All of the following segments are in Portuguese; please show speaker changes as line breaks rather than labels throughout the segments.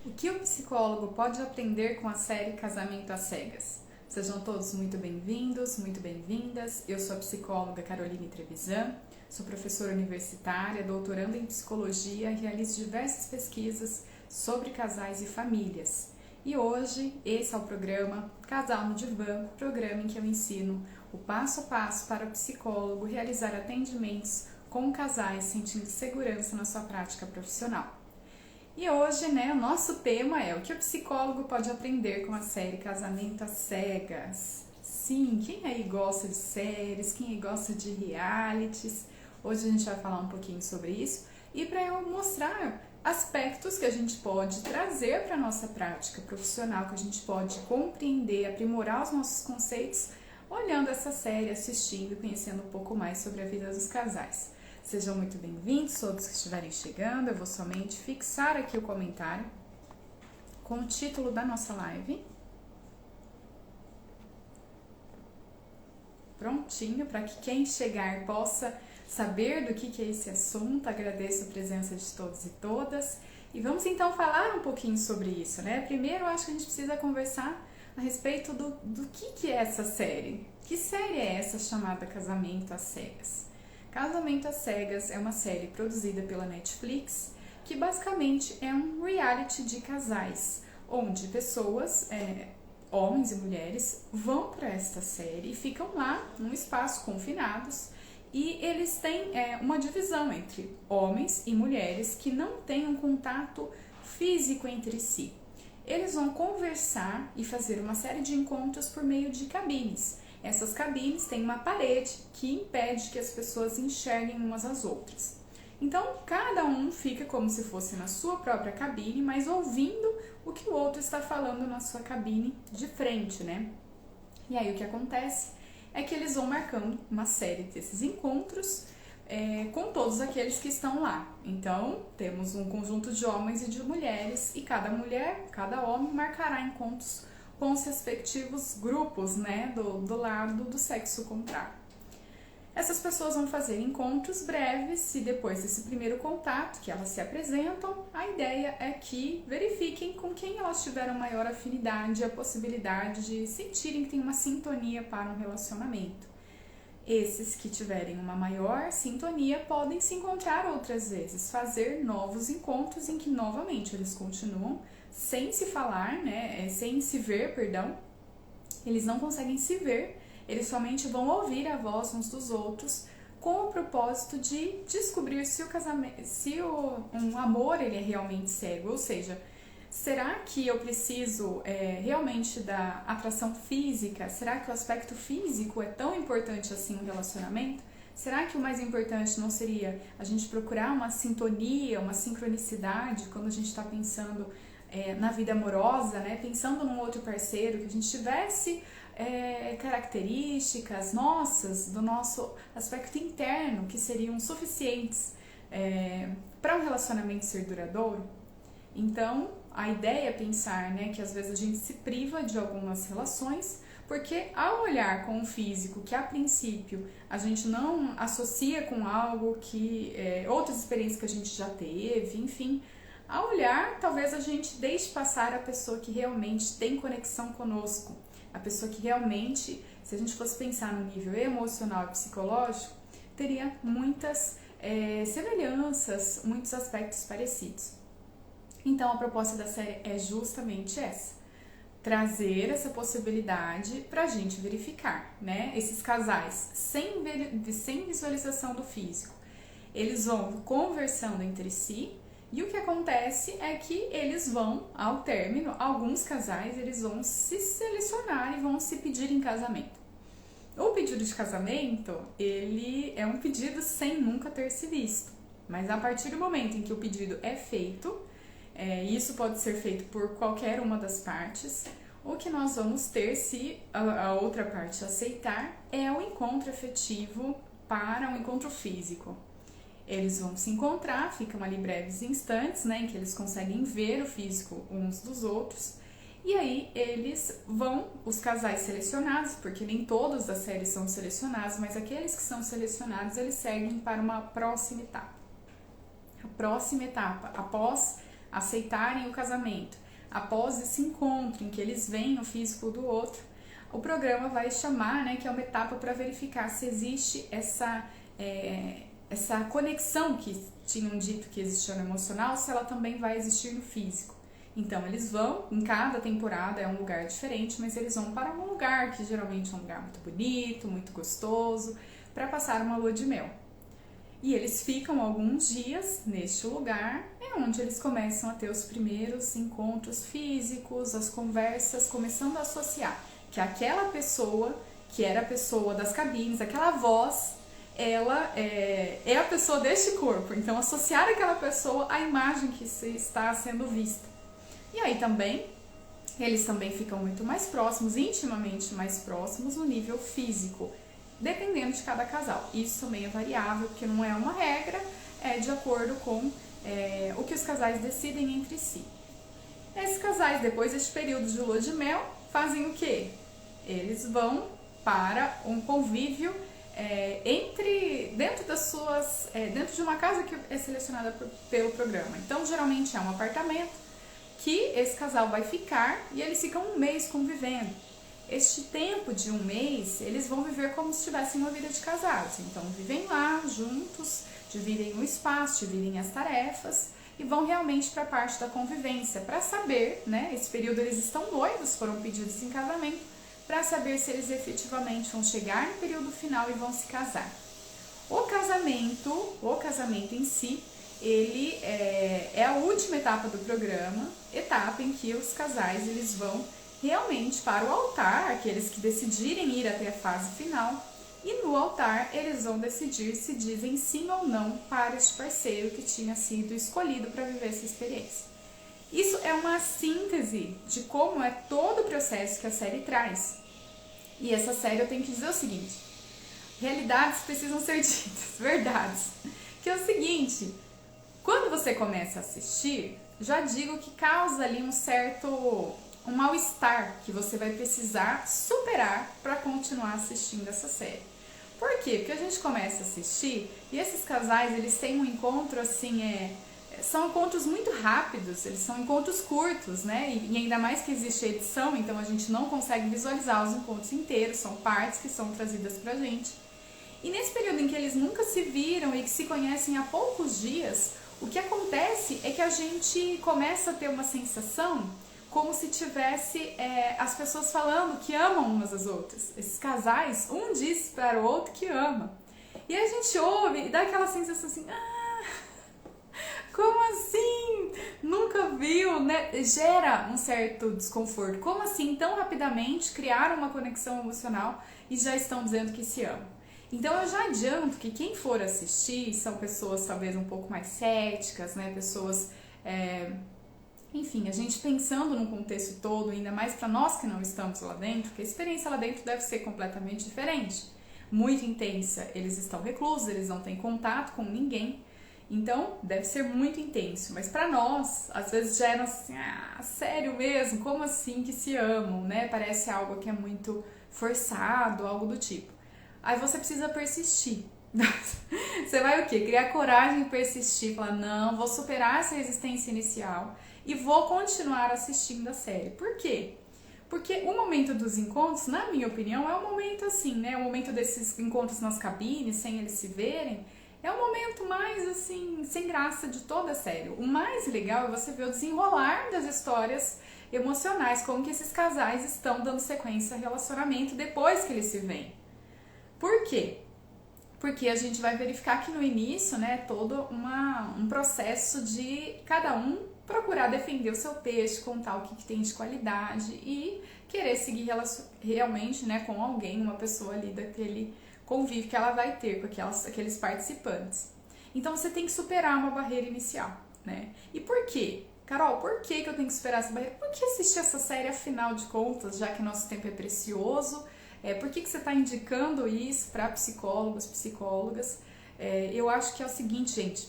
O que o psicólogo pode aprender com a série Casamento às Cegas? Sejam todos muito bem-vindos, muito bem-vindas. Eu sou a psicóloga Caroline Trevisan, sou professora universitária, doutoranda em psicologia e realizo diversas pesquisas sobre casais e famílias. E hoje, esse é o programa Casal no Divã, programa em que eu ensino o passo a passo para o psicólogo realizar atendimentos com casais sentindo segurança na sua prática profissional. E hoje, o nosso tema é o que o psicólogo pode aprender com a série Casamento às Cegas. Sim, quem aí gosta de séries, quem aí gosta de realities? Hoje a gente vai falar um pouquinho sobre isso e para eu mostrar aspectos que a gente pode trazer para a nossa prática profissional, que a gente pode compreender, aprimorar os nossos conceitos, olhando essa série, assistindo e conhecendo um pouco mais sobre a vida dos casais. Sejam muito bem-vindos, todos que estiverem chegando. Eu vou somente fixar aqui o comentário com o título da nossa live. Prontinho, para que quem chegar possa saber do que é esse assunto. Agradeço a presença de todos e todas. E vamos então falar um pouquinho sobre isso, né? Primeiro, eu acho que a gente precisa conversar a respeito do que é essa série. Que série é essa chamada Casamento às Cegas? Casamento às Cegas é uma série produzida pela Netflix, que basicamente é um reality de casais, onde pessoas, homens e mulheres, vão para esta série e ficam lá num espaço confinados e eles têm uma divisão entre homens e mulheres que não têm um contato físico entre si. Eles vão conversar e fazer uma série de encontros por meio de cabines. Essas cabines têm uma parede que impede que as pessoas enxerguem umas às outras. Então, cada um fica como se fosse na sua própria cabine, mas ouvindo o que o outro está falando na sua cabine de frente, né? E aí o que acontece é que eles vão marcando uma série desses encontros com todos aqueles que estão lá. Então, temos um conjunto de homens e de mulheres e cada mulher, cada homem marcará encontros com os respectivos grupos, do lado do sexo contrário. Essas pessoas vão fazer encontros breves e depois desse primeiro contato que elas se apresentam, a ideia é que verifiquem com quem elas tiveram maior afinidade e a possibilidade de sentirem que tem uma sintonia para um relacionamento. Esses que tiverem uma maior sintonia podem se encontrar outras vezes, fazer novos encontros em que novamente eles continuam sem se falar, sem se ver, perdão. Eles não conseguem se ver, eles somente vão ouvir a voz uns dos outros com o propósito de descobrir se o casamento, um amor ele é realmente cego, ou seja, será que eu preciso realmente da atração física? Será que o aspecto físico é tão importante assim no relacionamento? Será que o mais importante não seria a gente procurar uma sintonia, uma sincronicidade quando a gente está pensando na vida amorosa, pensando num outro parceiro, que a gente tivesse características nossas, do nosso aspecto interno, que seriam suficientes para um relacionamento ser duradouro? Então, a ideia é pensar que às vezes a gente se priva de algumas relações, porque ao olhar com o físico, que a princípio a gente não associa com algo que outras experiências que a gente já teve, enfim, ao olhar talvez a gente deixe passar a pessoa que realmente tem conexão conosco, a pessoa que realmente, se a gente fosse pensar no nível emocional e psicológico, teria muitas semelhanças, muitos aspectos parecidos. Então a proposta da série é justamente essa, trazer essa possibilidade para a gente verificar, esses casais sem visualização do físico, eles vão conversando entre si e o que acontece é que eles vão, ao término, alguns casais, eles vão se selecionar e vão se pedir em casamento. O pedido de casamento, ele é um pedido sem nunca ter se visto, mas a partir do momento em que o pedido é feito, isso pode ser feito por qualquer uma das partes. O que nós vamos ter, se a outra parte aceitar, é o encontro efetivo para um encontro físico. Eles vão se encontrar, ficam ali breves instantes, em que eles conseguem ver o físico uns dos outros. E aí eles vão, os casais selecionados, porque nem todos da série são selecionados, mas aqueles que são selecionados, eles seguem para uma próxima etapa. A próxima etapa, após aceitarem o casamento, após esse encontro em que eles veem o físico do outro, o programa vai chamar, né, que é uma etapa para verificar se existe essa conexão que tinham dito que existia no emocional, se ela também vai existir no físico. Então eles vão, em cada temporada é um lugar diferente, mas eles vão para um lugar que geralmente é um lugar muito bonito, muito gostoso, para passar uma lua de mel. E eles ficam alguns dias neste lugar, é onde eles começam a ter os primeiros encontros físicos, as conversas, começando a associar que aquela pessoa, que era a pessoa das cabines, aquela voz, ela é a pessoa deste corpo. Então associar aquela pessoa à imagem que está sendo vista. E aí também, eles também ficam muito mais próximos, intimamente mais próximos no nível físico, dependendo de cada casal. Isso também é variável, porque não é uma regra, é de acordo com o que os casais decidem entre si. Esses casais, depois deste período de lua de mel, fazem o quê? Eles vão para um convívio dentro de uma casa que é selecionada pelo programa. Então, geralmente é um apartamento que esse casal vai ficar e eles ficam um mês convivendo. Este tempo de um mês, eles vão viver como se tivessem uma vida de casados. Então, vivem lá juntos, dividem o espaço, dividem as tarefas e vão realmente para a parte da convivência, para saber, né, esse período eles estão noivos, foram pedidos em casamento, para saber se eles efetivamente vão chegar no período final e vão se casar. O casamento em si, ele é a última etapa do programa, etapa em que os casais eles vão realmente para o altar, aqueles que decidirem ir até a fase final, e no altar eles vão decidir se dizem sim ou não para este parceiro que tinha sido escolhido para viver essa experiência. Isso é uma síntese de como é todo o processo que a série traz. E essa série eu tenho que dizer o seguinte: realidades precisam ser ditas, verdades. Que é o seguinte, quando você começa a assistir, já digo que causa ali um mal-estar que você vai precisar superar para continuar assistindo essa série. Por quê? Porque a gente começa a assistir e esses casais, eles têm um encontro assim, são encontros muito rápidos, eles são encontros curtos, né? E ainda mais que existe edição, então a gente não consegue visualizar os encontros inteiros, são partes que são trazidas pra gente. E nesse período em que eles nunca se viram e que se conhecem há poucos dias, o que acontece é que a gente começa a ter uma sensação como se tivesse as pessoas falando que amam umas às outras. Esses casais, um diz para o outro que ama. E a gente ouve e dá aquela sensação assim, como assim? Nunca viu, né? Gera um certo desconforto. Como assim, tão rapidamente, criaram uma conexão emocional e já estão dizendo que se amam? Então eu já adianto que quem for assistir são pessoas talvez um pouco mais céticas, né? Pessoas, enfim, a gente pensando num contexto todo, ainda mais para nós que não estamos lá dentro, que a experiência lá dentro deve ser completamente diferente. Muito intensa, eles estão reclusos, eles não têm contato com ninguém. Então, deve ser muito intenso, mas para nós, às vezes gera assim, sério mesmo? Como assim que se amam, né? Parece algo que é muito forçado, algo do tipo. Aí você precisa persistir. Você vai o quê? Criar coragem e persistir, falar, não, vou superar essa resistência inicial e vou continuar assistindo a série. Por quê? Porque o momento dos encontros, na minha opinião, é um momento assim, né? O momento desses encontros nas cabines, sem eles se verem, é o momento mais, assim, sem graça de toda a série. O mais legal é você ver o desenrolar das histórias emocionais, como que esses casais estão dando sequência ao relacionamento depois que eles se veem. Por quê? Porque a gente vai verificar que no início, né, todo um processo de cada um procurar defender o seu peixe, contar o que tem de qualidade e querer seguir realmente, né, com alguém, uma pessoa ali daquele convívio que ela vai ter com aqueles participantes. Então você tem que superar uma barreira inicial, né? E por quê? Carol, por que eu tenho que superar essa barreira? Por que assistir essa série afinal de contas, já que nosso tempo é precioso? Por que você está indicando isso para psicólogos, psicólogas? Eu acho que é o seguinte, gente,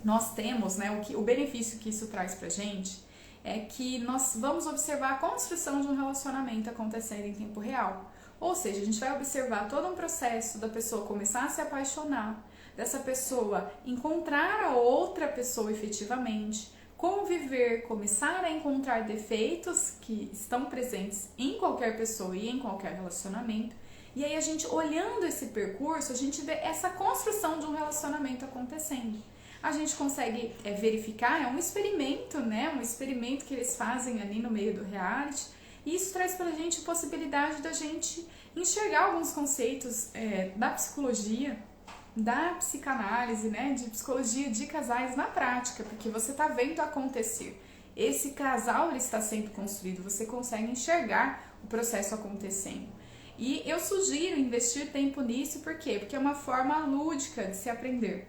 nós temos, né, o benefício que isso traz pra gente é que nós vamos observar a construção de um relacionamento acontecendo em tempo real. Ou seja, a gente vai observar todo um processo da pessoa começar a se apaixonar, dessa pessoa encontrar a outra pessoa efetivamente, conviver, começar a encontrar defeitos que estão presentes em qualquer pessoa e em qualquer relacionamento. E aí a gente, olhando esse percurso, a gente vê essa construção de um relacionamento acontecendo. A gente consegue verificar, é um experimento, né? Um experimento que eles fazem ali no meio do reality. E isso traz pra gente a possibilidade da gente enxergar alguns conceitos da psicologia, da psicanálise, né, de psicologia de casais na prática, porque você está vendo acontecer. Esse casal ele está sendo construído, você consegue enxergar o processo acontecendo. E eu sugiro investir tempo nisso, por quê? Porque é uma forma lúdica de se aprender.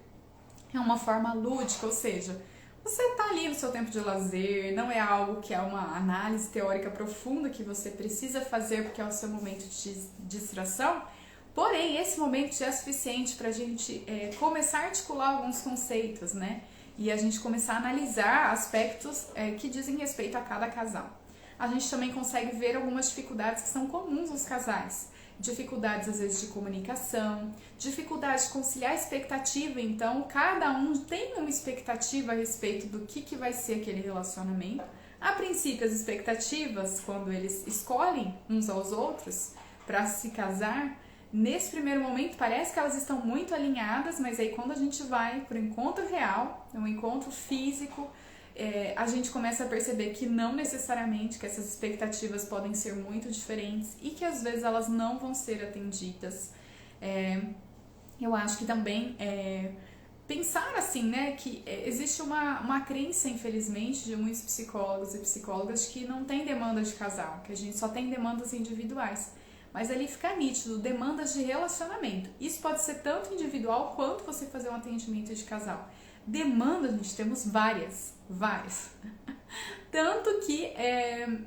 É uma forma lúdica, ou seja, você está ali no seu tempo de lazer, não é algo que é uma análise teórica profunda que você precisa fazer porque é o seu momento de distração. Porém, esse momento já é suficiente para a gente começar a articular alguns conceitos, né? E a gente começar a analisar aspectos que dizem respeito a cada casal. A gente também consegue ver algumas dificuldades que são comuns nos casais. Dificuldades, às vezes, de comunicação, dificuldade de conciliar a expectativa. Então, cada um tem uma expectativa a respeito do que vai ser aquele relacionamento. A princípio, as expectativas, quando eles escolhem uns aos outros para se casar, nesse primeiro momento parece que elas estão muito alinhadas, mas aí quando a gente vai para o encontro real, um encontro físico, a gente começa a perceber que não necessariamente, que essas expectativas podem ser muito diferentes e que às vezes elas não vão ser atendidas. Eu acho que também pensar assim, né, que existe uma crença, infelizmente, de muitos psicólogos e psicólogas que não tem demanda de casal, que a gente só tem demandas individuais. Mas ali fica nítido, demandas de relacionamento. Isso pode ser tanto individual quanto você fazer um atendimento de casal. Demandas, gente, temos várias. Tanto que,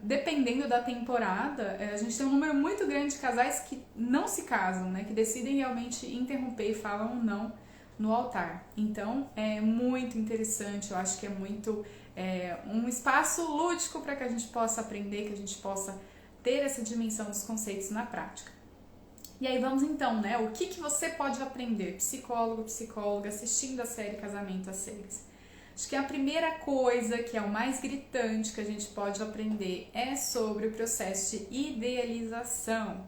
dependendo da temporada, a gente tem um número muito grande de casais que não se casam, né? Que decidem realmente interromper e falam um não no altar. Então, é muito interessante, eu acho que é muito um espaço lúdico para que a gente possa aprender, que a gente possa ter essa dimensão dos conceitos na prática. E aí vamos então, né? O que você pode aprender, psicólogo, psicóloga, assistindo a série Casamento às Cegas? Acho que a primeira coisa, que é o mais gritante que a gente pode aprender, é sobre o processo de idealização.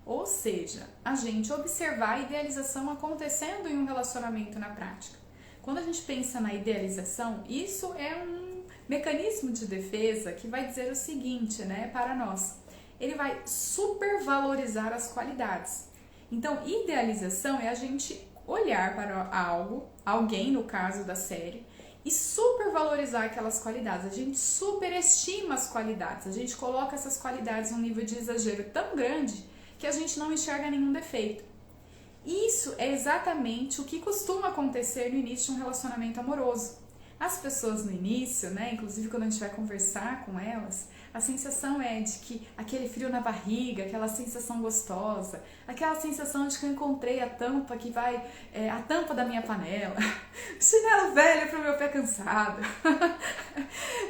Ou seja, a gente observar a idealização acontecendo em um relacionamento na prática. Quando a gente pensa na idealização, isso é um mecanismo de defesa que vai dizer o seguinte, né, para nós. Ele vai supervalorizar as qualidades. Então, idealização é a gente olhar para algo, alguém no caso da série, e supervalorizar aquelas qualidades. A gente superestima as qualidades, a gente coloca essas qualidades num nível de exagero tão grande que a gente não enxerga nenhum defeito. Isso é exatamente o que costuma acontecer no início de um relacionamento amoroso. As pessoas no início, né, inclusive quando a gente vai conversar com elas, a sensação é de que aquele frio na barriga, aquela sensação gostosa, aquela sensação de que eu encontrei a tampa que vai, a tampa da minha panela, chinelo velho pro meu pé cansado.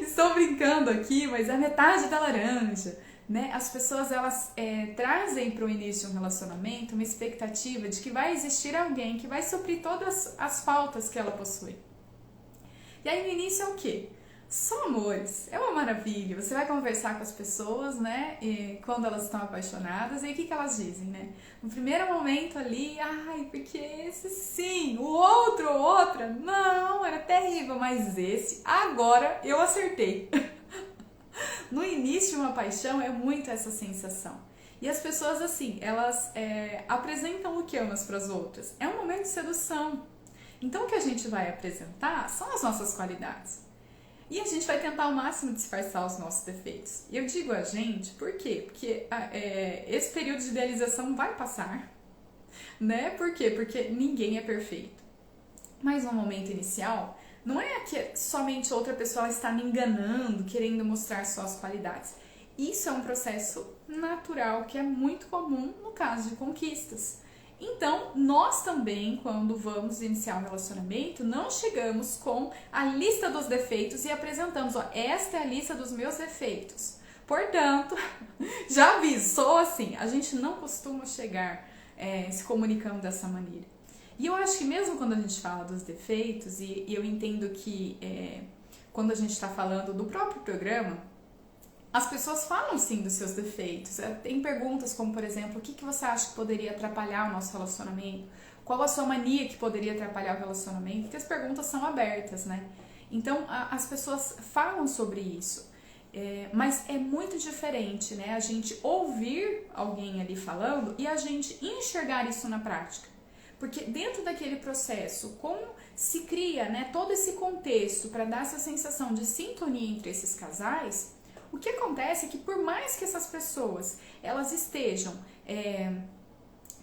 Estou brincando aqui, mas é metade da laranja. Né? As pessoas elas trazem para o início de um relacionamento uma expectativa de que vai existir alguém que vai suprir todas as faltas que ela possui. E aí no início é o quê? Só amores, é uma maravilha. Você vai conversar com as pessoas, né? E quando elas estão apaixonadas, e o que elas dizem, né? No primeiro momento ali, ai, porque esse sim, o outro ou outra, não, era terrível, mas esse, agora eu acertei. No início de uma paixão é muito essa sensação. E as pessoas, assim, elas apresentam o que umas para as outras. É um momento de sedução. Então, o que a gente vai apresentar são as nossas qualidades. E a gente vai tentar ao máximo disfarçar os nossos defeitos. E eu digo a gente, por quê? Porque esse período de idealização vai passar. Né? Por quê? Porque ninguém é perfeito. Mas no momento inicial, não é que somente outra pessoa está me enganando, querendo mostrar suas qualidades. Isso é um processo natural que é muito comum no caso de conquistas. Então, nós também, quando vamos iniciar um relacionamento, não chegamos com a lista dos defeitos e apresentamos, esta é a lista dos meus defeitos. Portanto, já aviso, sou assim, a gente não costuma chegar se comunicando dessa maneira. E eu acho que mesmo quando a gente fala dos defeitos, e eu entendo que quando a gente está falando do próprio programa, as pessoas falam sim dos seus defeitos. Tem perguntas como, por exemplo, o que você acha que poderia atrapalhar o nosso relacionamento? Qual a sua mania que poderia atrapalhar o relacionamento? Porque as perguntas são abertas, né? Então, as pessoas falam sobre isso. Mas é muito diferente, né? A gente ouvir alguém ali falando e a gente enxergar isso na prática. Porque dentro daquele processo, como se cria, né, todo esse contexto para dar essa sensação de sintonia entre esses casais, o que acontece é que por mais que essas pessoas elas estejam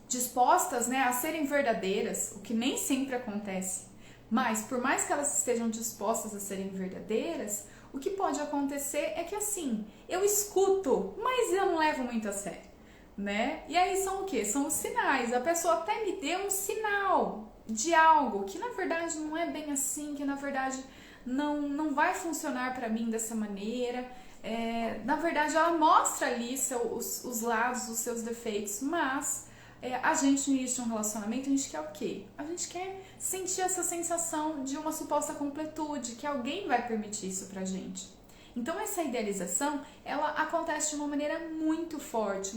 dispostas, né, a serem verdadeiras, o que nem sempre acontece, mas por mais que elas estejam dispostas a serem verdadeiras, o que pode acontecer é que assim, eu escuto, mas eu não levo muito a sério, né? E aí são o quê? São os sinais. A pessoa até me deu um sinal de algo que na verdade não é bem assim, que na verdade não vai funcionar para mim dessa maneira. Na verdade ela mostra ali os lados, os seus defeitos, mas a gente no início de um relacionamento, a gente quer o quê? A gente quer sentir essa sensação de uma suposta completude, que alguém vai permitir isso pra gente. Então essa idealização, ela acontece de uma maneira muito forte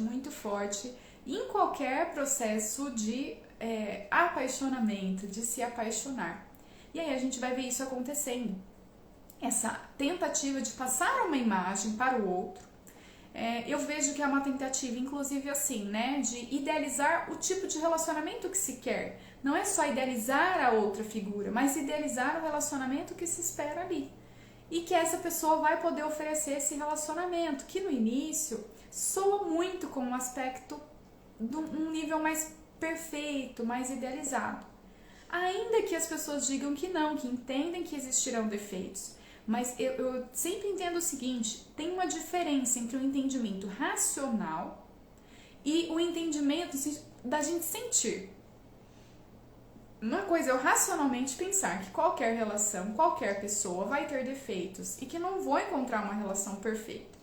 em qualquer processo de apaixonamento, de se apaixonar. E aí a gente vai ver isso acontecendo. Essa tentativa de passar uma imagem para o outro, eu vejo que é uma tentativa, inclusive assim, né, de idealizar o tipo de relacionamento que se quer. Não é só idealizar a outra figura, mas idealizar o relacionamento que se espera ali. E que essa pessoa vai poder oferecer esse relacionamento, que no início soa muito com um aspecto de um nível mais perfeito, mais idealizado. Ainda que as pessoas digam que não, que entendem que existirão defeitos. Mas eu sempre entendo o seguinte, tem uma diferença entre o entendimento racional e o entendimento da gente sentir. Uma coisa é eu racionalmente pensar que qualquer relação, qualquer pessoa vai ter defeitos e que não vou encontrar uma relação perfeita.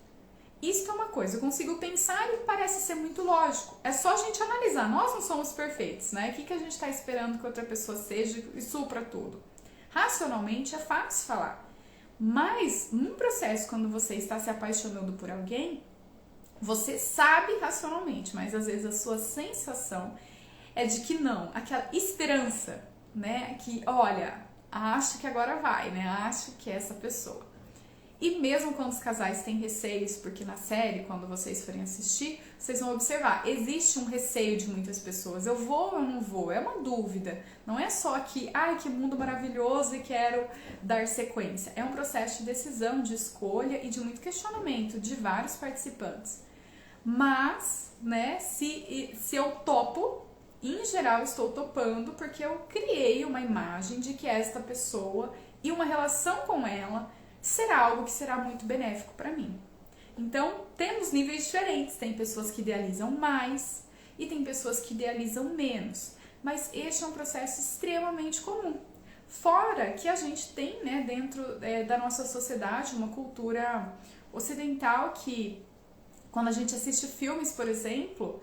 Isso é uma coisa, eu consigo pensar e parece ser muito lógico. É só a gente analisar, nós não somos perfeitos, né? O que a gente está esperando que outra pessoa seja e supra tudo? Racionalmente é fácil falar. Mas, num processo, quando você está se apaixonando por alguém, você sabe racionalmente, mas às vezes a sua sensação é de que não, aquela esperança, né? Que, olha, acho que agora vai, né? Acho que é essa pessoa. E mesmo quando os casais têm receios, porque na série, quando vocês forem assistir, vocês vão observar, existe um receio de muitas pessoas. Eu vou ou eu não vou? É uma dúvida. Não é só que, ai, que mundo maravilhoso e quero dar sequência. É um processo de decisão, de escolha e de muito questionamento de vários participantes. Mas, né, se eu topo, em geral estou topando porque eu criei uma imagem de que esta pessoa e uma relação com ela será algo que será muito benéfico para mim. Então, temos níveis diferentes. Tem pessoas que idealizam mais e tem pessoas que idealizam menos. Mas este é um processo extremamente comum. Fora que a gente tem, né, dentro da nossa sociedade, uma cultura ocidental que, quando a gente assiste filmes, por exemplo,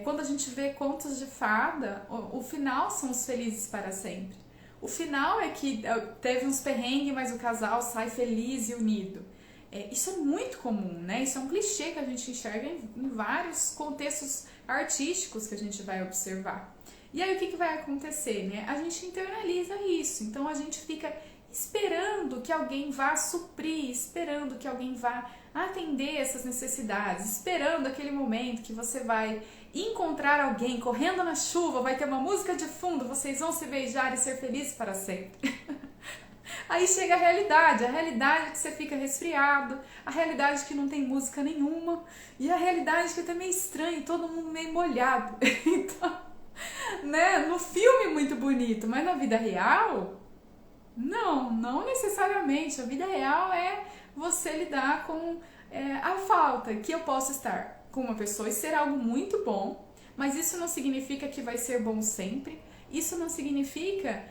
quando a gente vê contos de fada, o final são os felizes para sempre. O final é que teve uns perrengues, mas o casal sai feliz e unido. Isso é muito comum, né? Isso é um clichê que a gente enxerga em vários contextos artísticos que a gente vai observar. E aí o que vai acontecer, né? A gente internaliza isso, então a gente fica esperando que alguém vá suprir, esperando que alguém vá atender essas necessidades, esperando aquele momento que você vai encontrar alguém correndo na chuva, vai ter uma música de fundo, vocês vão se beijar e ser felizes para sempre. Aí chega a realidade é que você fica resfriado, a realidade é que não tem música nenhuma, e a realidade é que é até meio estranho, todo mundo meio molhado. Então, né, no filme muito bonito, mas na vida real, não necessariamente. A vida real é você lidar com a falta, que eu posso estar com uma pessoa e ser algo muito bom, mas isso não significa que vai ser bom sempre, isso não significa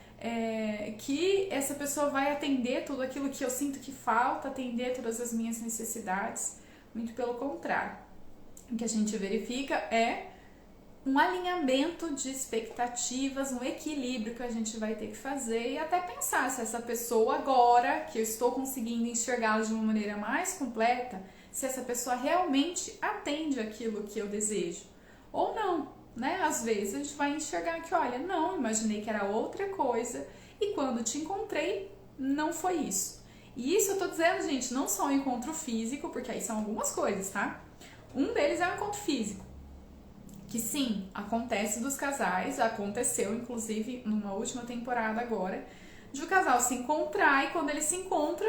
que essa pessoa vai atender tudo aquilo que eu sinto que falta, atender todas as minhas necessidades, muito pelo contrário. O que a gente verifica é um alinhamento de expectativas, um equilíbrio que a gente vai ter que fazer e até pensar se essa pessoa agora, que eu estou conseguindo enxergá-la de uma maneira mais completa, se essa pessoa realmente atende aquilo que eu desejo ou não, né? Às vezes a gente vai enxergar que, olha, não, imaginei que era outra coisa e quando te encontrei, não foi isso. E isso eu tô dizendo, gente, não só um encontro físico, porque aí são algumas coisas, tá? Um deles é o encontro físico, que sim, acontece dos casais, aconteceu inclusive numa última temporada agora, de o casal se encontrar e quando ele se encontra,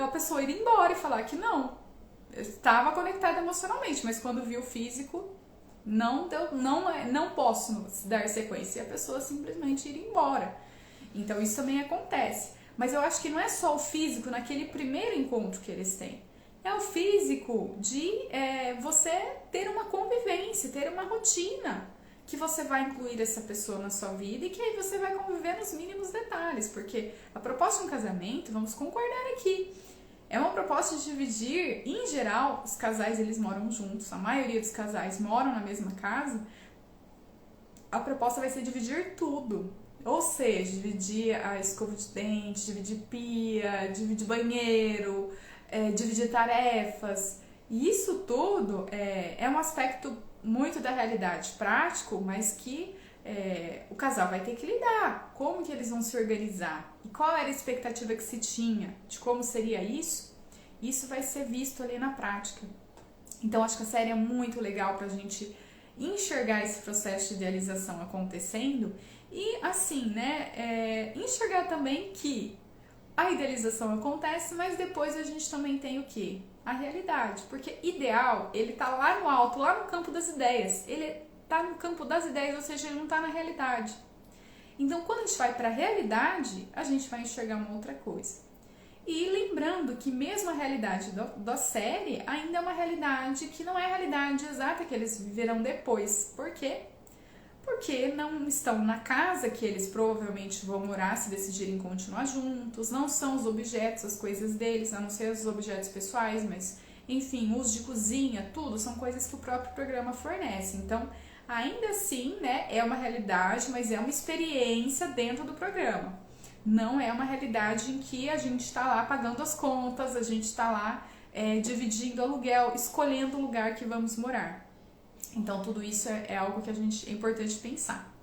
a pessoa ir embora e falar que não, eu estava conectada emocionalmente, mas quando viu o físico, não posso dar sequência, e a pessoa simplesmente ir embora. Então isso também acontece. Mas eu acho que não é só o físico naquele primeiro encontro que eles têm. É o físico de você ter uma convivência, ter uma rotina que você vai incluir essa pessoa na sua vida e que aí você vai conviver nos mínimos detalhes. Porque a proposta de um casamento, vamos concordar aqui, é uma proposta de dividir, em geral, os casais eles moram juntos, a maioria dos casais moram na mesma casa, a proposta vai ser dividir tudo. Ou seja, dividir a escova de dente, dividir pia, dividir banheiro, dividir tarefas. E isso tudo é um aspecto muito da realidade prático, mas que o casal vai ter que lidar. Como que eles vão se organizar? E qual era a expectativa que se tinha de como seria isso? Isso vai ser visto ali na prática. Então, acho que a série é muito legal pra gente enxergar esse processo de idealização acontecendo e, assim, né, enxergar também que a idealização acontece, mas depois a gente também tem o quê? A realidade. Porque ideal, ele tá lá no alto, lá no campo das ideias. Ele tá no campo das ideias, ou seja, ele não tá na realidade. Então, quando a gente vai para a realidade, a gente vai enxergar uma outra coisa. E lembrando que mesmo a realidade da série ainda é uma realidade que não é a realidade exata que eles viverão depois. Por quê? Porque não estão na casa que eles provavelmente vão morar se decidirem continuar juntos, não são os objetos, as coisas deles, a não ser os objetos pessoais, mas enfim, uso de cozinha, tudo são coisas que o próprio programa fornece. Então, ainda assim, né, é uma realidade, mas é uma experiência dentro do programa. Não é uma realidade em que a gente está lá pagando as contas, a gente está lá dividindo aluguel, escolhendo o lugar que vamos morar. Então, tudo isso é algo que é importante pensar.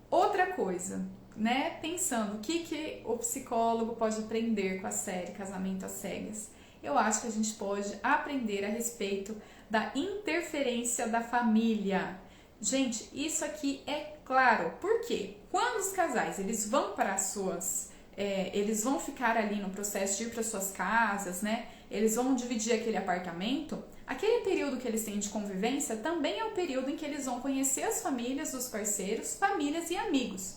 Outra coisa, né? Pensando o que o psicólogo pode aprender com a série Casamento às Cegas. Eu acho que a gente pode aprender a respeito da interferência da família. Gente, isso aqui é claro. Por quê? Quando os casais eles vão para as suas... eles vão ficar ali no processo de ir para suas casas, né? Eles vão dividir aquele apartamento. Aquele período que eles têm de convivência também é o período em que eles vão conhecer as famílias dos parceiros, famílias e amigos.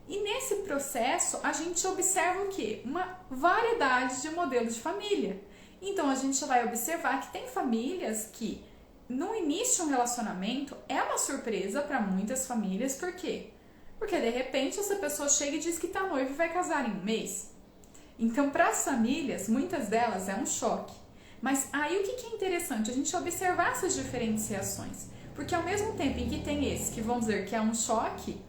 E nesse processo a gente observa o quê? Uma variedade de modelos de família. Então a gente vai observar que tem famílias que no início de um relacionamento é uma surpresa para muitas famílias. Por quê? Porque de repente essa pessoa chega e diz que está noiva e vai casar em um mês. Então para as famílias, muitas delas é um choque. Mas aí o que é interessante? A gente observar essas diferenciações. Porque ao mesmo tempo em que tem esse que vão dizer que é um choque,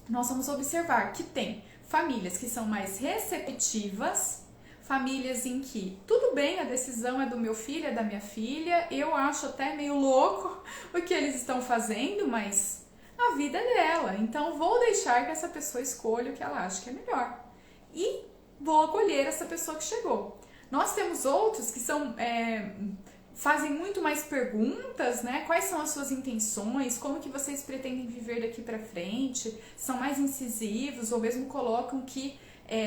nós vamos observar que tem famílias que são mais receptivas, famílias em que tudo bem, a decisão é do meu filho, é da minha filha, eu acho até meio louco o que eles estão fazendo, mas a vida é dela, então vou deixar que essa pessoa escolha o que ela acha que é melhor. E vou acolher essa pessoa que chegou. Nós temos outros que são, fazem muito mais perguntas, né? Quais são as suas intenções? Como que vocês pretendem viver daqui pra frente? São mais incisivos ou mesmo colocam que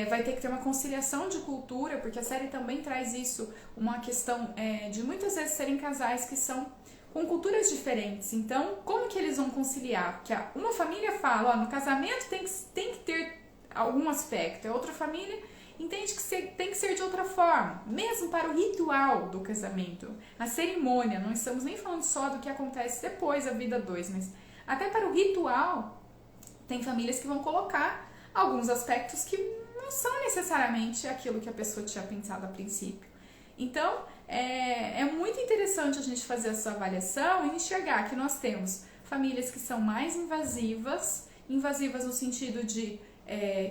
vai ter que ter uma conciliação de cultura, porque a série também traz isso, uma questão de muitas vezes serem casais que são com culturas diferentes. Então, como que eles vão conciliar? Porque uma família fala, ó, no casamento tem que ter algum aspecto, a outra família entende que tem que ser de outra forma, mesmo para o ritual do casamento, a cerimônia, não estamos nem falando só do que acontece depois da vida dois, mas até para o ritual, tem famílias que vão colocar alguns aspectos que não são necessariamente aquilo que a pessoa tinha pensado a princípio. Então, é muito interessante a gente fazer essa avaliação e enxergar que nós temos famílias que são mais invasivas no sentido de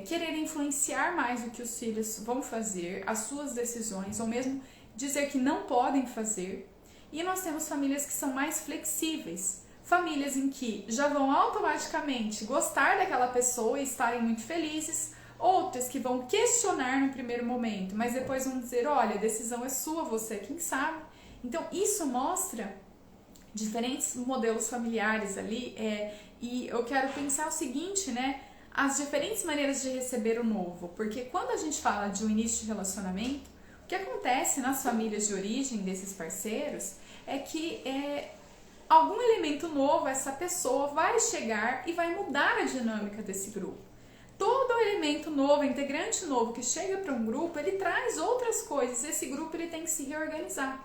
querer influenciar mais o que os filhos vão fazer, as suas decisões, ou mesmo dizer que não podem fazer. E nós temos famílias que são mais flexíveis, famílias em que já vão automaticamente gostar daquela pessoa e estarem muito felizes, outras que vão questionar no primeiro momento, mas depois vão dizer, olha, a decisão é sua, você é quem sabe. Então isso mostra diferentes modelos familiares ali, e eu quero pensar o seguinte, né? As diferentes maneiras de receber o novo, porque quando a gente fala de um início de relacionamento, o que acontece nas famílias de origem desses parceiros é que algum elemento novo, essa pessoa vai chegar e vai mudar a dinâmica desse grupo. Todo elemento novo, integrante novo que chega para um grupo, ele traz outras coisas, esse grupo ele tem que se reorganizar.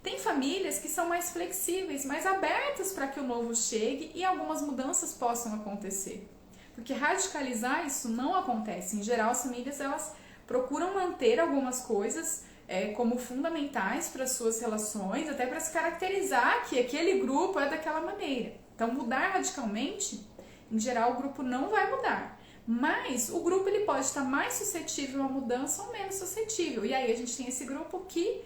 Tem famílias que são mais flexíveis, mais abertas para que o novo chegue e algumas mudanças possam acontecer. Porque radicalizar isso não acontece. Em geral, as famílias elas procuram manter algumas coisas como fundamentais para as suas relações, até para se caracterizar que aquele grupo é daquela maneira. Então, mudar radicalmente, em geral, o grupo não vai mudar. Mas o grupo ele pode estar mais suscetível à mudança ou menos suscetível. E aí a gente tem esse grupo que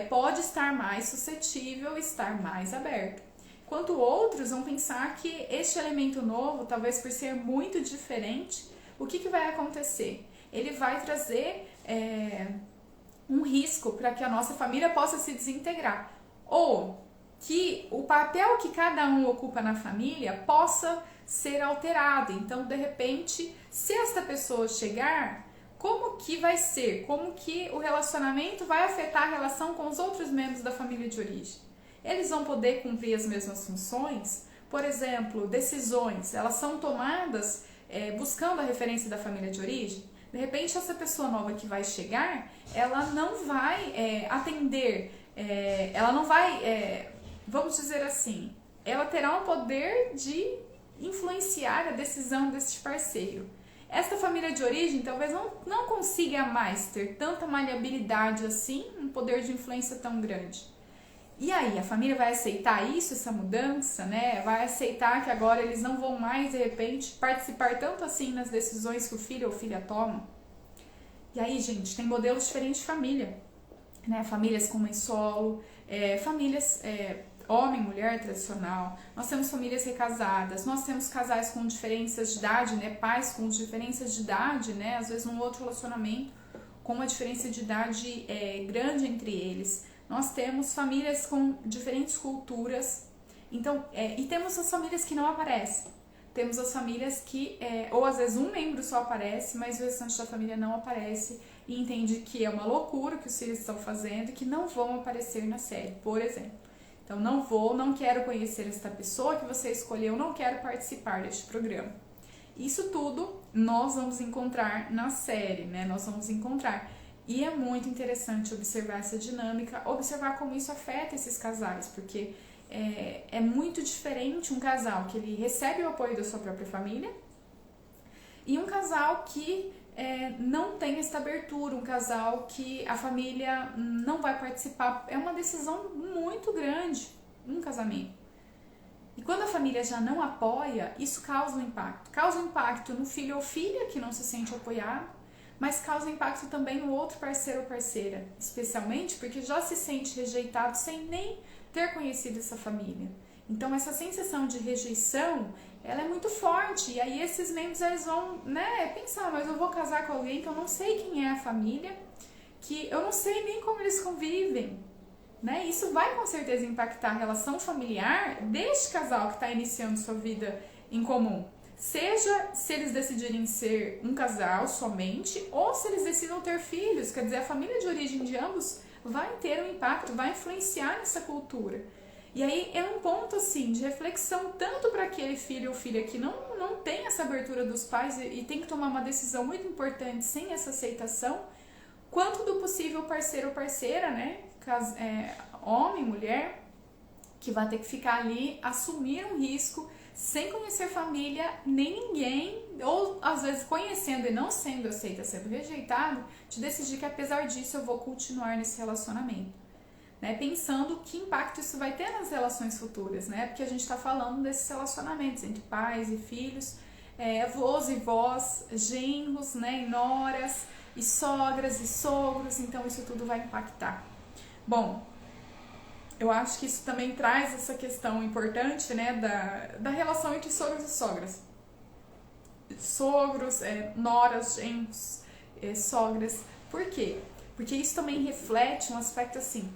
pode estar mais suscetível, estar mais aberto. Enquanto outros vão pensar que este elemento novo, talvez por ser muito diferente, o que vai acontecer? Ele vai trazer um risco para que a nossa família possa se desintegrar. Ou que o papel que cada um ocupa na família possa ser alterado. Então, de repente, se esta pessoa chegar, como que vai ser? Como que o relacionamento vai afetar a relação com os outros membros da família de origem? Eles vão poder cumprir as mesmas funções? Por exemplo, decisões, elas são tomadas buscando a referência da família de origem? De repente, essa pessoa nova que vai chegar, ela não vai atender, ela não vai, vamos dizer assim, ela terá o poder de influenciar a decisão deste parceiro. Esta família de origem talvez não consiga mais ter tanta maleabilidade assim, um poder de influência tão grande. E aí, a família vai aceitar isso, essa mudança, né? Vai aceitar que agora eles não vão mais, de repente, participar tanto assim nas decisões que o filho ou filha tomam? E aí, gente, tem modelos diferentes de família, né? Famílias com mãe solo, famílias homem, mulher tradicional, nós temos famílias recasadas, nós temos casais com diferenças de idade, né? Pais com diferenças de idade, né? Às vezes num outro relacionamento com uma diferença de idade grande entre eles. Nós temos famílias com diferentes culturas, então, e temos as famílias que não aparecem. Temos as famílias que, ou às vezes um membro só aparece, mas o restante da família não aparece e entende que é uma loucura o que os filhos estão fazendo e que não vão aparecer na série, por exemplo. Então, não quero conhecer esta pessoa que você escolheu, não quero participar deste programa. Isso tudo nós vamos encontrar na série, né? Nós vamos encontrar. E é muito interessante observar essa dinâmica, observar como isso afeta esses casais, porque é muito diferente um casal que ele recebe o apoio da sua própria família e um casal que não tem essa abertura, um casal que a família não vai participar. É uma decisão muito grande, um casamento. E quando a família já não apoia, isso causa um impacto. Causa um impacto no filho ou filha que não se sente apoiado, mas causa impacto também no outro parceiro ou parceira, especialmente porque já se sente rejeitado sem nem ter conhecido essa família. Então essa sensação de rejeição, ela é muito forte, e aí esses membros eles vão pensar, mas eu vou casar com alguém que eu não sei quem é a família, que eu não sei nem como eles convivem. Isso vai com certeza impactar a relação familiar deste casal que está iniciando sua vida em comum. Seja se eles decidirem ser um casal somente, ou se eles decidam ter filhos, quer dizer, a família de origem de ambos vai ter um impacto, vai influenciar nessa cultura. E aí é um ponto assim de reflexão tanto para aquele filho ou filha que não tem essa abertura dos pais e tem que tomar uma decisão muito importante sem essa aceitação, quanto do possível parceiro ou parceira, né? Homem, mulher, que vai ter que ficar ali, assumir um risco, sem conhecer família, nem ninguém, ou às vezes conhecendo e não sendo aceita, sendo rejeitado, de decidir que apesar disso eu vou continuar nesse relacionamento. Né? Pensando que impacto isso vai ter nas relações futuras, né? Porque a gente está falando desses relacionamentos entre pais e filhos, avós e vós, genros, né? E noras, e sogras e sogros, então isso tudo vai impactar. Bom, eu acho que isso também traz essa questão importante, né, da relação entre sogros e sogras. Sogros, noras, genros, sogras. Por quê? Porque isso também reflete um aspecto assim,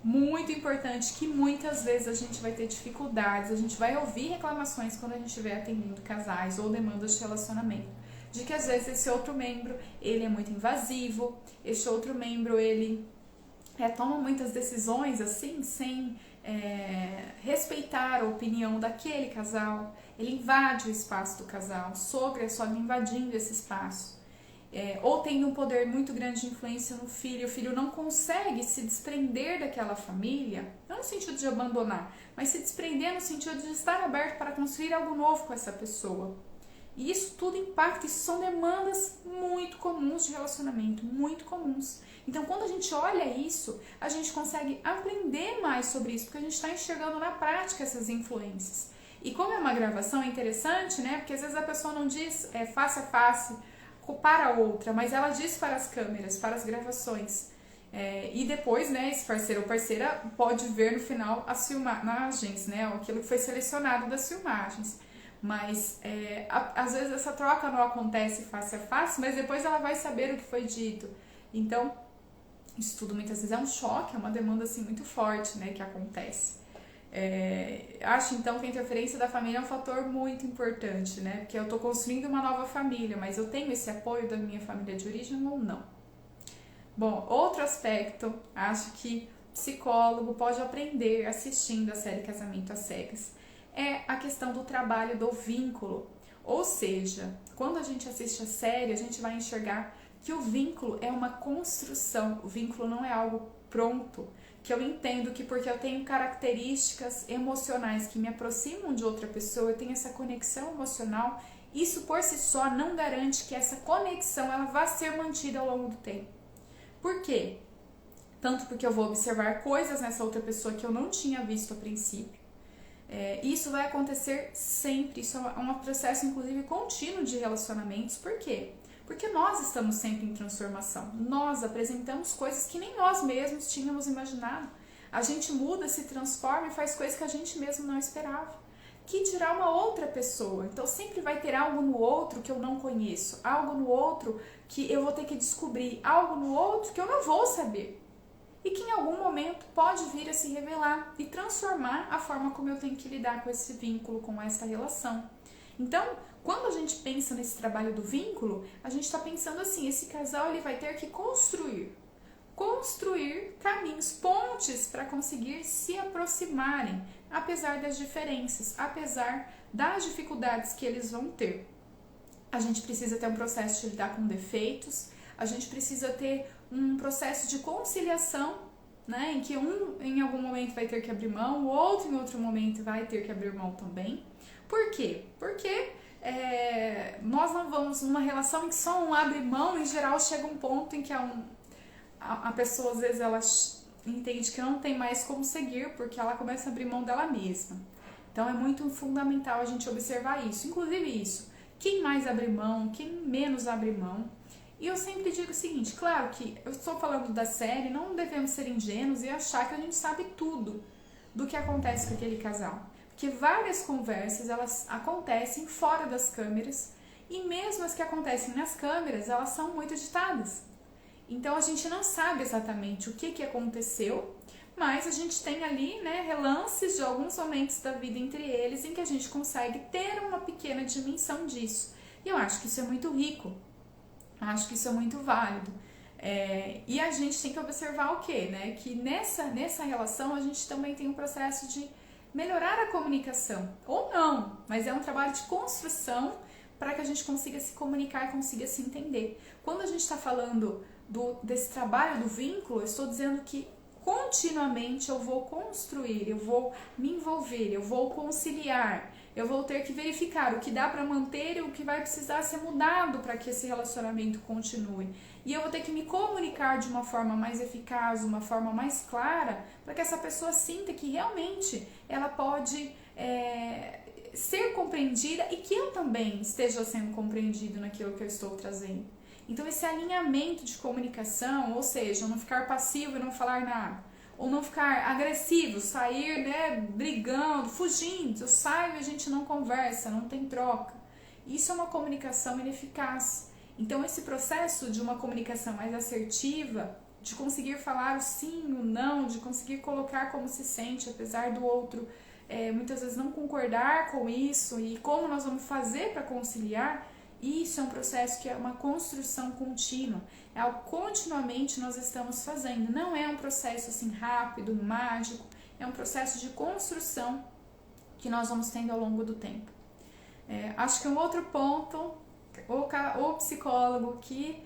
muito importante, que muitas vezes a gente vai ter dificuldades, a gente vai ouvir reclamações quando a gente estiver atendendo casais ou demandas de relacionamento. De que às vezes esse outro membro, ele é muito invasivo, esse outro membro, ele toma muitas decisões assim, sem respeitar a opinião daquele casal, ele invade o espaço do casal, sogra e sogra invadindo esse espaço, ou tem um poder muito grande de influência no filho, o filho não consegue se desprender daquela família, não no sentido de abandonar, mas se desprender no sentido de estar aberto para construir algo novo com essa pessoa. E isso tudo impacta, isso são demandas muito comuns de relacionamento, muito comuns. Então, quando a gente olha isso, a gente consegue aprender mais sobre isso, porque a gente está enxergando na prática essas influências. E como é uma gravação, é interessante, né? Porque às vezes a pessoa não diz face a face para a outra, mas ela diz para as câmeras, para as gravações. E depois, né, esse parceiro ou parceira pode ver no final as filmagens, né? Aquilo que foi selecionado das filmagens. Mas às vezes essa troca não acontece face a face, mas depois ela vai saber o que foi dito. Então, isso tudo muitas vezes é um choque, é uma demanda assim muito forte, né, que acontece. Acho então que a interferência da família é um fator muito importante, né, porque eu estou construindo uma nova família, mas eu tenho esse apoio da minha família de origem ou não? Bom, outro aspecto, acho que psicólogo pode aprender assistindo a série Casamento às Cegas, é a questão do trabalho do vínculo. Ou seja, quando a gente assiste a série, a gente vai enxergar que o vínculo é uma construção, o vínculo não é algo pronto, que eu entendo que porque eu tenho características emocionais que me aproximam de outra pessoa, eu tenho essa conexão emocional, isso por si só não garante que essa conexão ela vá ser mantida ao longo do tempo. Por quê? Tanto porque eu vou observar coisas nessa outra pessoa que eu não tinha visto a princípio. Isso vai acontecer sempre, isso é um processo inclusive contínuo de relacionamentos. Por quê? Porque nós estamos sempre em transformação, nós apresentamos coisas que nem nós mesmos tínhamos imaginado. A gente muda, se transforma e faz coisas que a gente mesmo não esperava. Que dirá uma outra pessoa? Então sempre vai ter algo no outro que eu não conheço, algo no outro que eu vou ter que descobrir, algo no outro que eu não vou saber. E que em algum momento pode vir a se revelar e transformar a forma como eu tenho que lidar com esse vínculo, com essa relação. Então, quando a gente pensa nesse trabalho do vínculo, a gente está pensando assim, esse casal ele vai ter que construir caminhos, pontes para conseguir se aproximarem, apesar das diferenças, apesar das dificuldades que eles vão ter. A gente precisa ter um processo de lidar com defeitos, a gente precisa ter um processo de conciliação, né, em que um em algum momento vai ter que abrir mão, o outro em outro momento vai ter que abrir mão também. Por quê? Porque nós não vamos numa relação em que só um abre mão, em geral chega um ponto em que a pessoa às vezes ela entende que não tem mais como seguir, porque ela começa a abrir mão dela mesma. Então é muito fundamental a gente observar isso, inclusive isso, quem mais abre mão, quem menos abre mão. E eu sempre digo o seguinte, claro que eu estou falando da série, não devemos ser ingênuos e achar que a gente sabe tudo do que acontece com aquele casal. Porque várias conversas, elas acontecem fora das câmeras e mesmo as que acontecem nas câmeras, elas são muito editadas. Então a gente não sabe exatamente o que aconteceu, mas a gente tem ali, né, relances de alguns momentos da vida entre eles em que a gente consegue ter uma pequena dimensão disso. E eu acho que isso é muito rico. Acho que isso é muito válido. E a gente tem que observar o quê? Né? Que nessa relação a gente também tem um processo de melhorar a comunicação. Ou não, mas é um trabalho de construção para que a gente consiga se comunicar e consiga se entender. Quando a gente está falando desse trabalho do vínculo, eu estou dizendo que continuamente eu vou construir, eu vou me envolver, eu vou conciliar, eu vou ter que verificar o que dá para manter e o que vai precisar ser mudado para que esse relacionamento continue. E eu vou ter que me comunicar de uma forma mais eficaz, uma forma mais clara, para que essa pessoa sinta que realmente ela pode ser compreendida e que eu também esteja sendo compreendido naquilo que eu estou trazendo. Então esse alinhamento de comunicação, ou seja, não ficar passivo e não falar nada, ou não ficar agressivo, sair, brigando, fugindo, eu saio e a gente não conversa, não tem troca. Isso é uma comunicação ineficaz. Então esse processo de uma comunicação mais assertiva, de conseguir falar o sim, o não, de conseguir colocar como se sente, apesar do outro muitas vezes não concordar com isso e como nós vamos fazer para conciliar, isso é um processo que é uma construção contínua, é algo que continuamente nós estamos fazendo, não é um processo assim rápido, mágico, é um processo de construção que nós vamos tendo ao longo do tempo. Acho que um outro ponto, o psicólogo que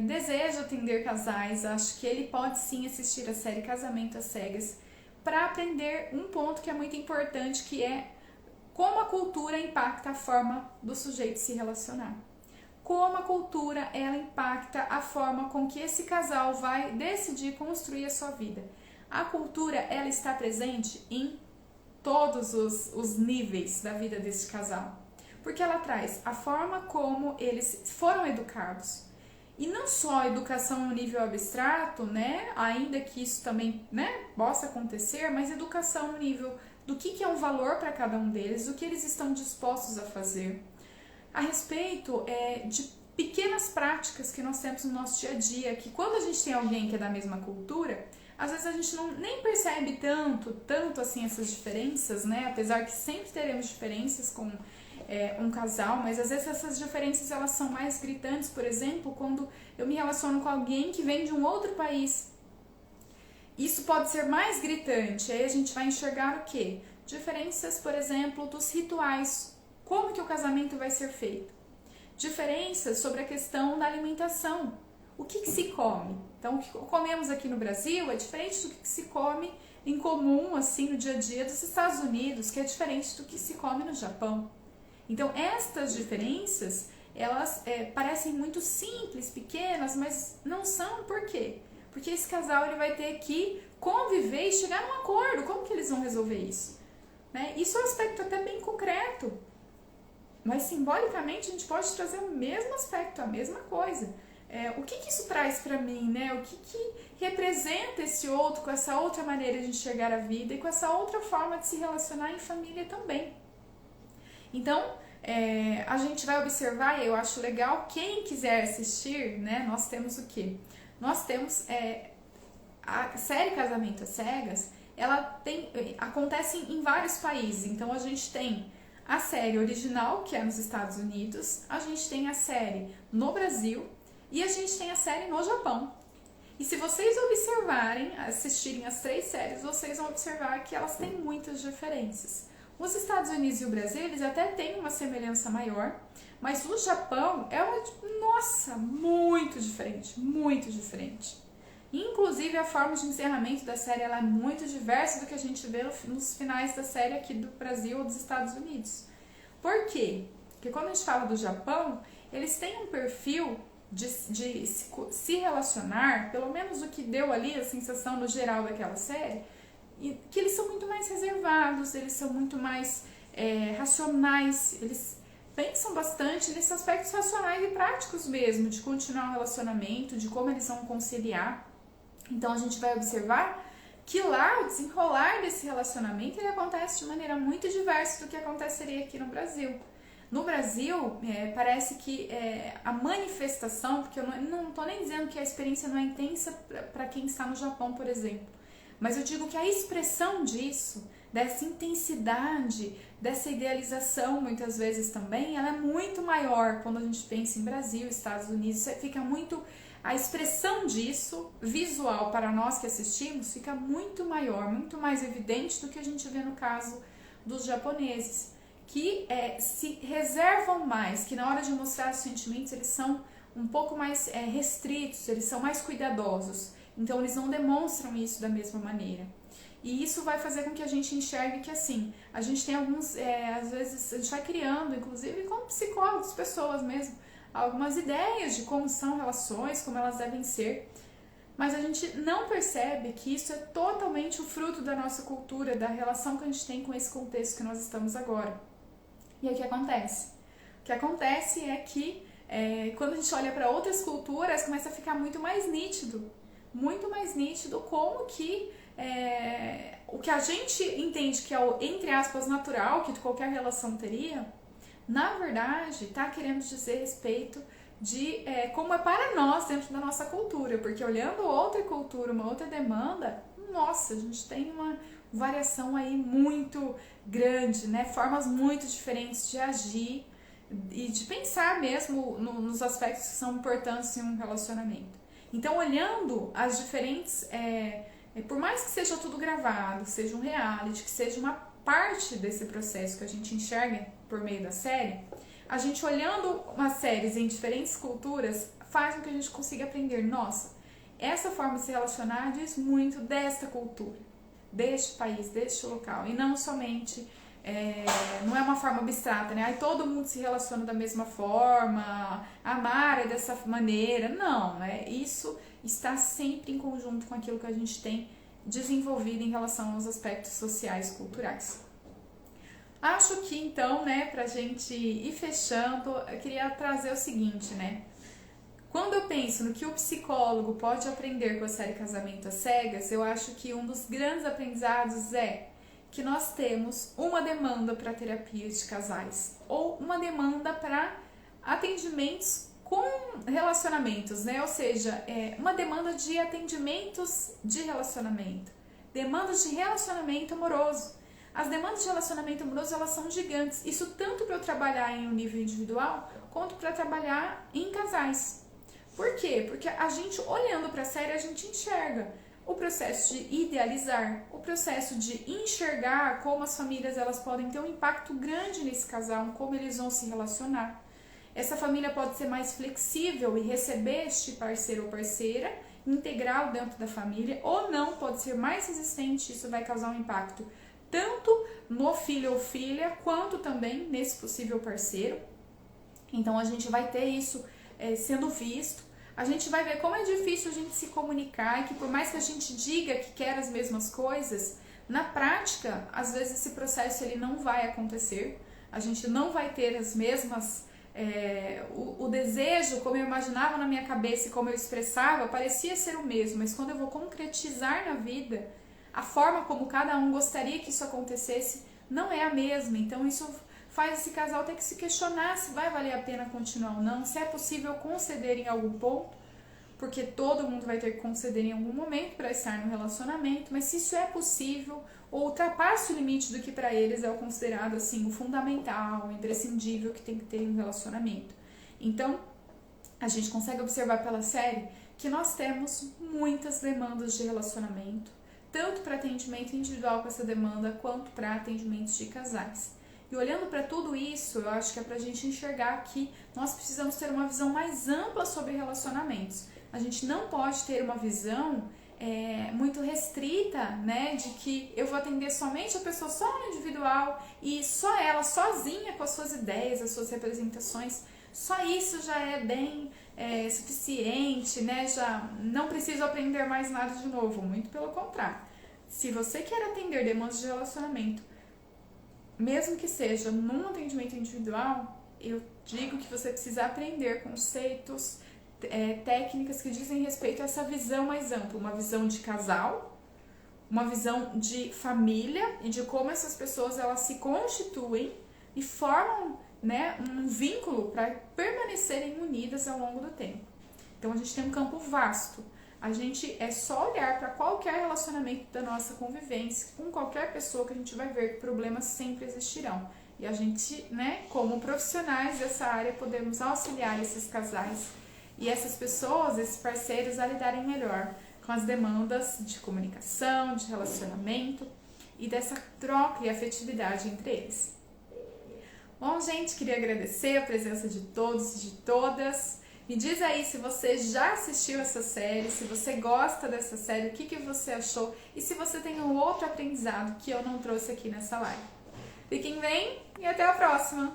deseja atender casais, acho que ele pode sim assistir a série Casamento às Cegas para aprender um ponto que é muito importante, que é como a cultura impacta a forma do sujeito se relacionar. Como a cultura ela impacta a forma com que esse casal vai decidir construir a sua vida. A cultura ela está presente em todos os níveis da vida desse casal, porque ela traz a forma como eles foram educados. E não só a educação no nível abstrato, ainda que isso também possa acontecer, mas educação no nível do que é um valor para cada um deles, o que eles estão dispostos a fazer. A respeito de pequenas práticas que nós temos no nosso dia a dia, que quando a gente tem alguém que é da mesma cultura, às vezes a gente nem percebe tanto assim essas diferenças, apesar que sempre teremos diferenças com um casal, mas às vezes essas diferenças elas são mais gritantes, por exemplo, quando eu me relaciono com alguém que vem de um outro país. Isso pode ser mais gritante, aí a gente vai enxergar o quê? Diferenças, por exemplo, dos rituais, como que o casamento vai ser feito. Diferenças sobre a questão da alimentação, o que se come. Então, o que comemos aqui no Brasil é diferente do que se come em comum, assim, no dia a dia dos Estados Unidos, que é diferente do que se come no Japão. Então, estas diferenças, elas parecem muito simples, pequenas, mas não são. Por quê? Porque esse casal ele vai ter que conviver e chegar num acordo. Como que eles vão resolver isso? Isso é um aspecto até bem concreto, mas simbolicamente a gente pode trazer o mesmo aspecto, a mesma coisa. O que isso traz para mim? O que representa esse outro, com essa outra maneira de enxergar a vida e com essa outra forma de se relacionar em família também. Então, a gente vai observar, e eu acho legal, quem quiser assistir, nós temos o quê? Nós temos a série Casamento às Cegas, ela acontece em vários países. Então, a gente tem a série original, que é nos Estados Unidos, a gente tem a série no Brasil e a gente tem a série no Japão. E se vocês observarem, assistirem as 3 séries, vocês vão observar que elas têm muitas diferenças. Os Estados Unidos e o Brasil, eles até têm uma semelhança maior, mas o Japão é muito diferente, muito diferente. Inclusive, a forma de encerramento da série ela é muito diversa do que a gente vê nos finais da série aqui do Brasil ou dos Estados Unidos. Por quê? Porque quando a gente fala do Japão, eles têm um perfil de se relacionar, pelo menos o que deu ali a sensação no geral daquela série, que eles são muito mais reservados, eles são muito mais racionais, eles pensam bastante nesses aspectos racionais e práticos mesmo, de continuar o relacionamento, de como eles vão conciliar. Então a gente vai observar que lá o desenrolar desse relacionamento ele acontece de maneira muito diversa do que aconteceria aqui no Brasil. No Brasil, parece que a manifestação, porque eu não estou nem dizendo que a experiência não é intensa para quem está no Japão, por exemplo, mas eu digo que a expressão disso, dessa intensidade, dessa idealização, muitas vezes também, ela é muito maior quando a gente pensa em Brasil, Estados Unidos, fica muito... A expressão disso, visual para nós que assistimos, fica muito maior, muito mais evidente do que a gente vê no caso dos japoneses, que se reservam mais, que na hora de mostrar os sentimentos eles são um pouco mais restritos, eles são mais cuidadosos, então eles não demonstram isso da mesma maneira. E isso vai fazer com que a gente enxergue que, assim, a gente tem alguns, às vezes, a gente vai criando, inclusive como psicólogos, pessoas mesmo, algumas ideias de como são relações, como elas devem ser, mas a gente não percebe que isso é totalmente o fruto da nossa cultura, da relação que a gente tem com esse contexto que nós estamos agora. E aí o que acontece? O que acontece é que quando a gente olha para outras culturas, começa a ficar muito mais nítido como que o que a gente entende que é o, entre aspas, natural, que qualquer relação teria, na verdade, está querendo dizer respeito de como é para nós dentro da nossa cultura, porque olhando outra cultura, uma outra demanda, nossa, a gente tem uma variação aí muito grande, né? Formas muito diferentes de agir e de pensar mesmo nos aspectos que são importantes em um relacionamento. Então, olhando as diferentes, por mais que seja tudo gravado, seja um reality, que seja uma parte desse processo que a gente enxerga por meio da série, a gente olhando umas séries em diferentes culturas faz com que a gente consiga aprender, nossa, essa forma de se relacionar diz muito desta cultura, deste país, deste local, e não somente, não é uma forma abstrata, né? Aí todo mundo se relaciona da mesma forma, amar é dessa maneira, não, né? Isso está sempre em conjunto com aquilo que a gente tem desenvolvido em relação aos aspectos sociais e culturais. Acho que então, né, pra gente ir fechando, eu queria trazer o seguinte, né? Quando eu penso no que o psicólogo pode aprender com a série Casamento às Cegas, eu acho que um dos grandes aprendizados é que nós temos uma demanda para terapia de casais ou uma demanda para atendimentos com relacionamentos, né? Ou seja, uma demanda de atendimentos de relacionamento, demandas de relacionamento amoroso. As demandas de relacionamento amoroso, elas são gigantes. Isso tanto para eu trabalhar em um nível individual, quanto para trabalhar em casais. Por quê? Porque a gente, olhando para a série, a gente enxerga o processo de idealizar, o processo de enxergar como as famílias elas podem ter um impacto grande nesse casal, como eles vão se relacionar. Essa família pode ser mais flexível e receber este parceiro ou parceira, integrá-lo dentro da família, ou não, pode ser mais resistente, isso vai causar um impacto tanto no filho ou filha, quanto também nesse possível parceiro. Então a gente vai ter isso sendo visto, a gente vai ver como é difícil a gente se comunicar e que por mais que a gente diga que quer as mesmas coisas, na prática, às vezes esse processo ele não vai acontecer, a gente não vai ter as mesmas, o desejo, como eu imaginava na minha cabeça e como eu expressava, parecia ser o mesmo, mas quando eu vou concretizar na vida, a forma como cada um gostaria que isso acontecesse não é a mesma, então isso faz esse casal ter que se questionar se vai valer a pena continuar ou não, se é possível conceder em algum ponto, porque todo mundo vai ter que conceder em algum momento para estar no relacionamento, mas se isso é possível ou ultrapassa o limite do que para eles é o considerado assim, o fundamental, o imprescindível que tem que ter em um relacionamento. Então, a gente consegue observar pela série que nós temos muitas demandas de relacionamento, tanto para atendimento individual com essa demanda, quanto para atendimentos de casais. E olhando para tudo isso, eu acho que é para a gente enxergar que nós precisamos ter uma visão mais ampla sobre relacionamentos. A gente não pode ter uma visão muito restrita, né, de que eu vou atender somente a pessoa só no individual e só ela, sozinha, com as suas ideias, as suas representações. Só isso já é bem suficiente, né? Já não preciso aprender mais nada de novo, muito pelo contrário. Se você quer atender demandas de relacionamento, mesmo que seja num atendimento individual, eu digo que você precisa aprender conceitos, técnicas que dizem respeito a essa visão mais ampla, uma visão de casal, uma visão de família e de como essas pessoas elas se constituem e formam, né, um vínculo para permanecerem unidas ao longo do tempo. Então a gente tem um campo vasto. A gente é só olhar para qualquer relacionamento da nossa convivência, com qualquer pessoa que a gente vai ver que problemas sempre existirão. E a gente, né, como profissionais dessa área, podemos auxiliar esses casais e essas pessoas, esses parceiros, a lidarem melhor com as demandas de comunicação, de relacionamento e dessa troca e afetividade entre eles. Bom, gente, queria agradecer a presença de todos e de todas. Me diz aí se você já assistiu essa série, se você gosta dessa série, o que você achou e se você tem um outro aprendizado que eu não trouxe aqui nessa live. Fiquem bem e até a próxima!